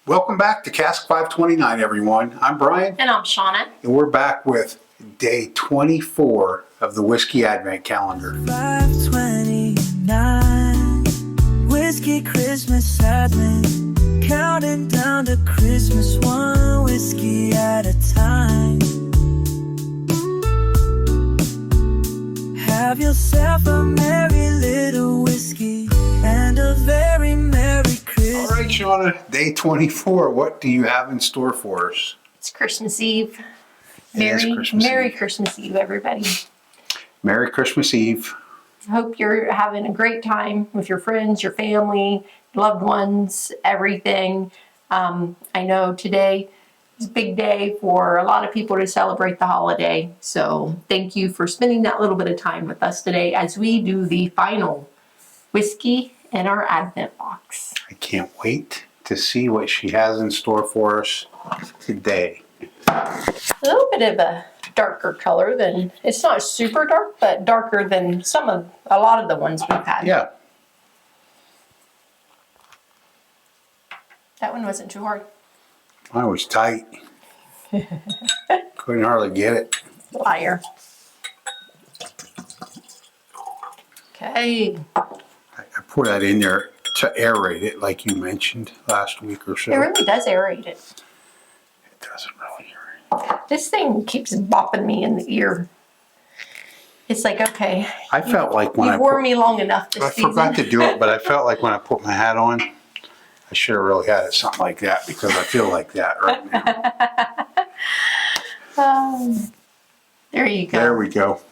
Welcome back to Cask 529, everyone. I'm Brian, And I'm Shauna. and we're back with day 24 of the Whiskey Advent Calendar. 529 Whiskey Christmas Advent, counting down to Christmas, one whiskey at a time. Have yourself a merry little whiskey and a very merry Christmas. All right, Shauna, day 24. What do you have in store for us? It's Christmas Eve. It is Christmas Merry Eve. Christmas Eve, everybody. Merry Christmas Eve. I hope you're having a great time with your friends, your family, loved ones, everything. I know today is a big day for a lot of people to celebrate the holiday. So thank you for spending that little bit of time with us today as we do the final whiskey in our Advent box. I can't wait to see what she has in store for us today. A little bit of a darker color than, it's not super dark, but darker than a lot of the ones we've had. Yeah, That one wasn't too hard. I was tight. Couldn't hardly get it. Liar. Okay. I put that in there to aerate it, like you mentioned last week or so. It really does aerate it. It doesn't really aerate. This thing keeps bopping me in the ear. It's like, okay, I felt like when you've I worn me long enough this I season. forgot to do it, but I felt like when I put my hat on, I should have really had it something like that because I feel like that right now. There you go. There we go.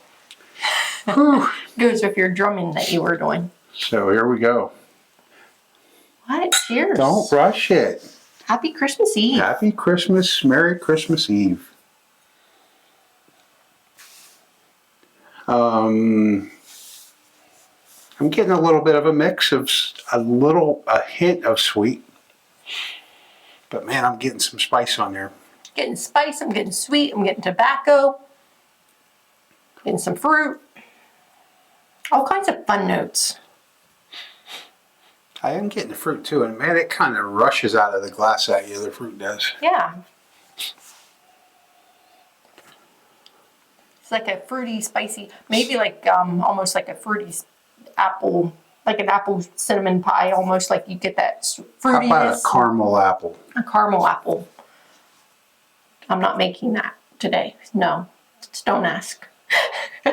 Whew. Goes with your drumming that you were doing. So here we go. What? Cheers. Don't rush it. Happy Christmas Eve. Happy Christmas. Merry Christmas Eve. I'm getting a little bit of a mix of a hint of sweet. But man, I'm getting some spice on there. Getting spice, I'm getting sweet, I'm getting tobacco, getting some fruit. All kinds of fun notes. I am getting the fruit too, and man, it kind of rushes out of the glass at you, the fruit does. Yeah. It's like a fruity, spicy, maybe like almost like a fruity apple, like an apple cinnamon pie, almost like you get that fruitiness. How about a caramel apple? A caramel apple. I'm not making that today. No, just don't ask.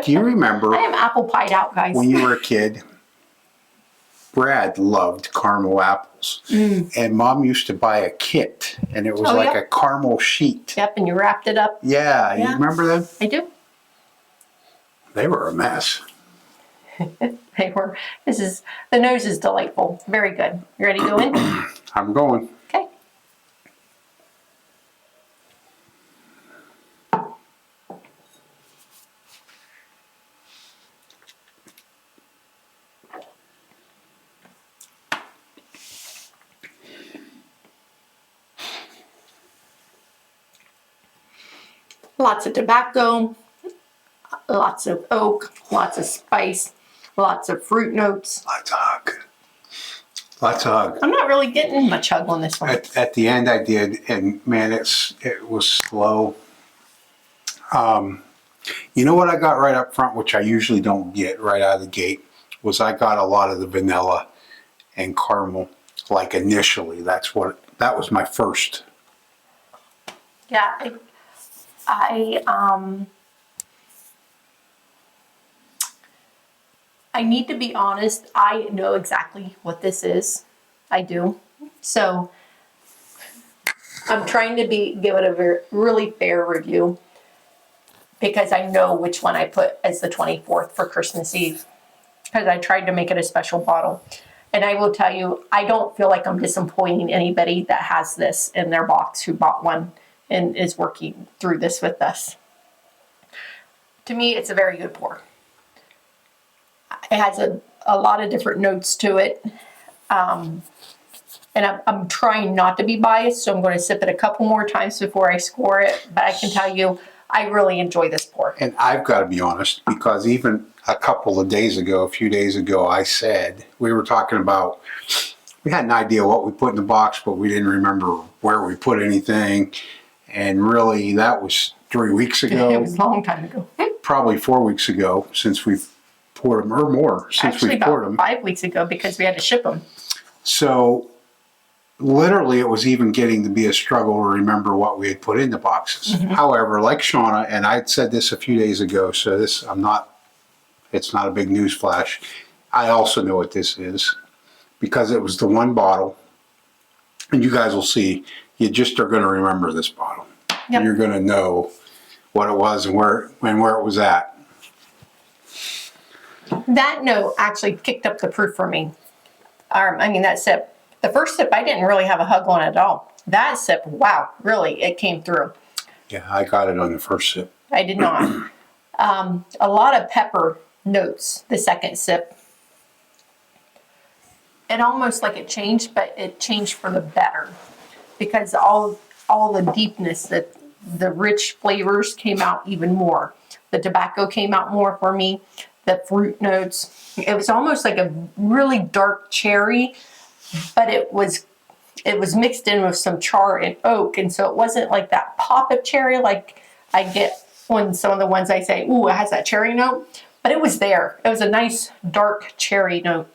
Do you remember I am apple pied out, guys. when you were a kid? Brad loved caramel apples, and Mom used to buy a kit, and it was Oh, like yeah. a caramel sheet. Yep, and you wrapped it up. Yeah, you Yeah. remember them? I do. They were a mess. They were. The nose is delightful. Very good. You ready to go in? I'm going. Okay. Lots of tobacco, lots of oak, lots of spice, lots of fruit notes. Lots of hug. Lots of hug. I'm not really getting much hug on this one. At the end, I did, and man, it was slow. You know what I got right up front, which I usually don't get right out of the gate, was I got a lot of the vanilla and caramel. Like initially, that was my first. Yeah, I need to be honest. I know exactly what this is. I do. So I'm trying to give it a really fair review because I know which one I put as the 24th for Christmas Eve because I tried to make it a special bottle. And I will tell you, I don't feel like I'm disappointing anybody that has this in their box who bought one and is working through this with us. To me, it's a very good pour. It has a lot of different notes to it. And I'm trying not to be biased, so I'm going to sip it a couple more times before I score it. But I can tell you, I really enjoy this pour. And I've got to be honest, because even a few days ago, I said, we were talking about we had an idea what we put in the box, but we didn't remember where we put anything. And really, that was 3 weeks It ago, was a long time ago. probably 4 weeks ago since we've poured them, or more since Actually, we've poured about them. 5 weeks ago because we had to ship them. So literally, it was even getting to be a struggle to remember what we had put in the boxes. However, like Shauna, and I said this a few days ago, so this, it's not a big news flash. I also know what this is because it was the one bottle, and you guys will see, you just are going to remember this bottle. Yep. You're going to know what it was and where it was at. That note actually kicked up the proof for me. That sip. The first sip, I didn't really have a hug on it at all. That sip, wow, really, it came through. Yeah, I got it on the first sip. I did not. A lot of pepper notes the second sip. It almost like it changed, but it changed for the better because all the deepness, that the rich flavors came out even more. The tobacco came out more for me. The fruit notes. It was almost like a really dark cherry, but it was mixed in with some char and oak, and so it wasn't like that pop of cherry like I get on some of the ones I say, ooh, it has that cherry note, but it was there. It was a nice dark cherry note.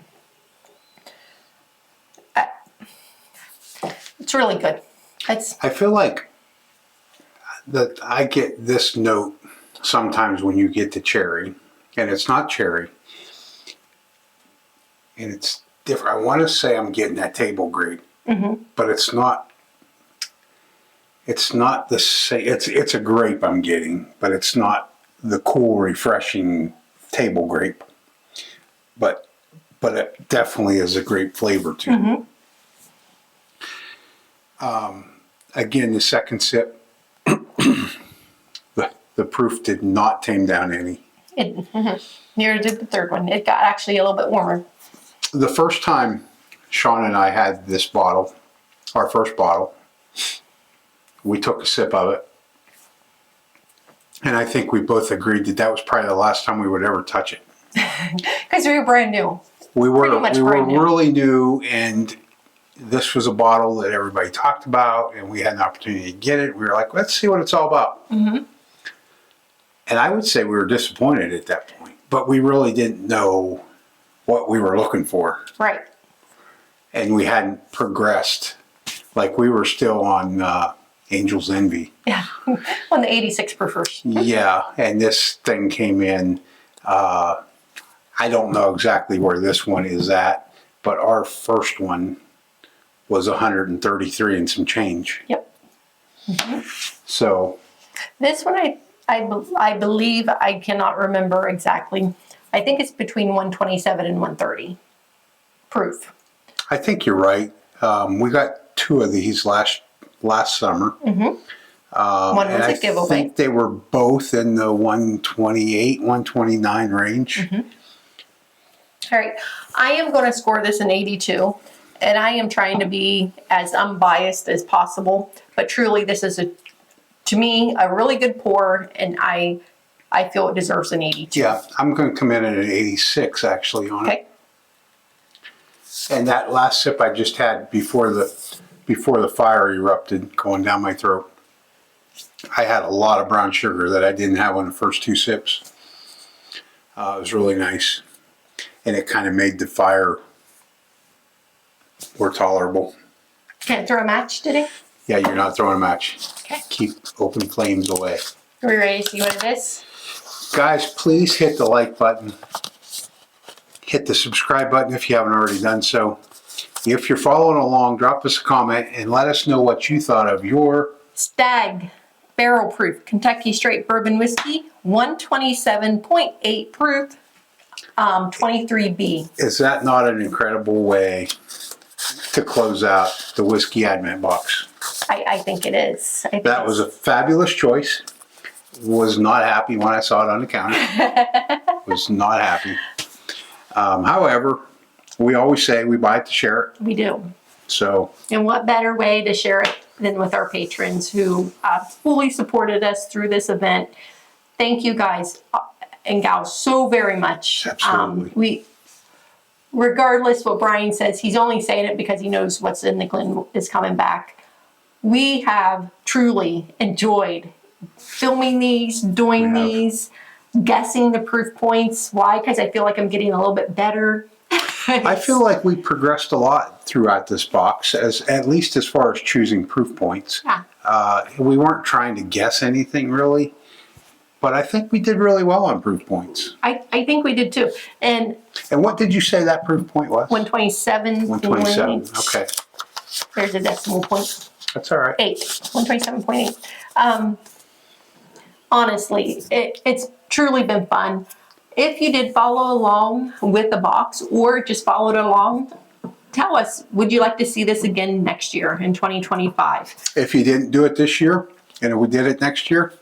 It's really good. I feel like that I get this note sometimes when you get the cherry, and it's not cherry, and it's different. I want to say I'm getting that table grape, but it's not. It's not the same. It's a grape I'm getting, but it's not the cool, refreshing table grape. But it definitely is a grape flavor too. Again, the second sip, the proof did not tame down any. Neither did the third one. It got actually a little bit warmer. The first time Sean and I had this bottle, our first bottle, we took a sip of it. And I think we both agreed that was probably the last time we would ever touch it. Because we were brand new. We were Pretty much brand new. really new, and this was a bottle that everybody talked about, and we had an opportunity to get it. We were like, let's see what it's all about. And I would say we were disappointed at that point, but we really didn't know what we were looking for. Right. And we hadn't progressed. Like we were still on Angel's Envy. Yeah. On the 86 proofers. Yeah, and this thing came in. I don't know exactly where this one is at, but our first one was 133 and some change. Yep. So This one, I believe, I cannot remember exactly. I think it's between 127 and 130 proof. I think you're right. We got 2 of these last summer. One was And a I giveaway. think they were both in the 128, 129 range. All right. I am going to score this an 82. And I am trying to be as unbiased as possible. But truly, this is, to me, a really good pour. And I feel it deserves an 82. Yeah, I'm going to come in at an 86 actually on it. Okay. And that last sip I just had before the fire erupted going down my throat, I had a lot of brown sugar that I didn't have on the first 2 sips. It was really nice. And it kind of made the fire more tolerable. Can't throw a match, did he? Yeah, you're not throwing a match. Okay. Keep open flames away. Are we ready to see what it is? Guys, please hit the like button. Hit the subscribe button if you haven't already done so. If you're following along, drop us a comment and let us know what you thought of your Stag Barrel Proof Kentucky Straight Bourbon Whiskey, 127.8 proof, 23B. Is that not an incredible way to close out the Whiskey Advent box? I think it is. That was a fabulous choice. Was not happy when I saw it on the counter. Was not happy. However, we always say we buy it to share it. We do. So, And what better way to share it than with our patrons who fully supported us through this event. Thank you guys and gals so very much. Absolutely. regardless what Brian says, he's only saying it because he knows what's in the Glen is coming back. We have truly enjoyed filming these, doing We have. these, guessing the proof points. Why? Because I feel like I'm getting a little bit better. I feel like we progressed a lot throughout this box, at least as far as choosing proof points. Yeah. We weren't trying to guess anything really, but I think we did really well on proof points. I think we did too. And And what did you say that proof point was? 127. 127. Okay, There's a decimal point. that's all right. 127.8. Honestly, it's truly been fun. If you did follow along with the box or just followed along, tell us, would you like to see this again next year in 2025? If you didn't do it this year and we did it next year,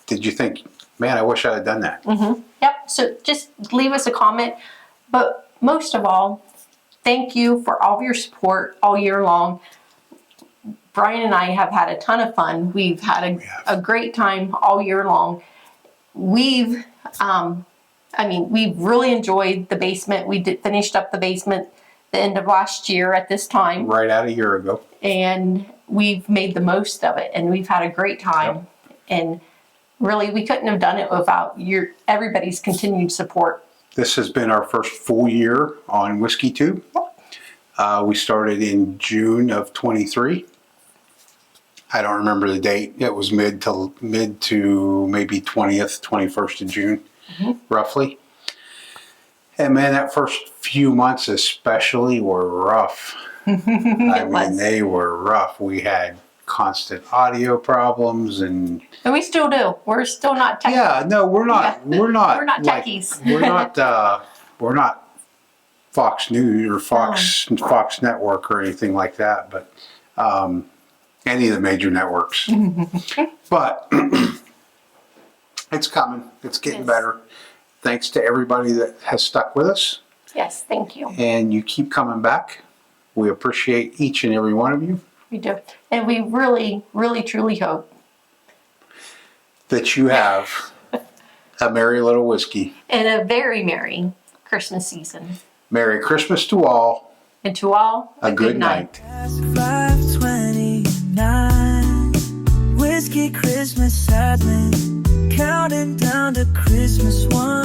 did you think, man, I wish I had done that? Yep, so just leave us a comment. But most of all, thank you for all of your support all year long. Brian and I have had a ton of fun. We've had a great time all year long. We've really enjoyed the basement. We finished up the basement the end of last year at this time, Right out a year ago. and we've made the most of it, and we've had a great time. And really, we couldn't have done it without everybody's continued support. This has been our first full year on Whiskey Tube. We started in June of 23. I don't remember the date. It was mid to maybe 20th, 21st of June, roughly. And man, that first few months especially were rough. They were rough. We had constant audio problems and we still do. We're still not tech. yeah, no, we're not. Yeah. We're not. We're not like, techies. We're not. We're not Fox News or Fox Network or anything like that. But any of the major networks. But it's coming. It's getting Yes. better. Thanks to everybody that has stuck with us, Yes, thank you. and you keep coming back. We appreciate each and every one of you. We do. And we really, really, truly hope That you have a merry little whiskey. and a very merry Christmas season. Merry Christmas to all. And to all, A good night. Past 5:29, whiskey Christmas sadness, counting down to Christmas one.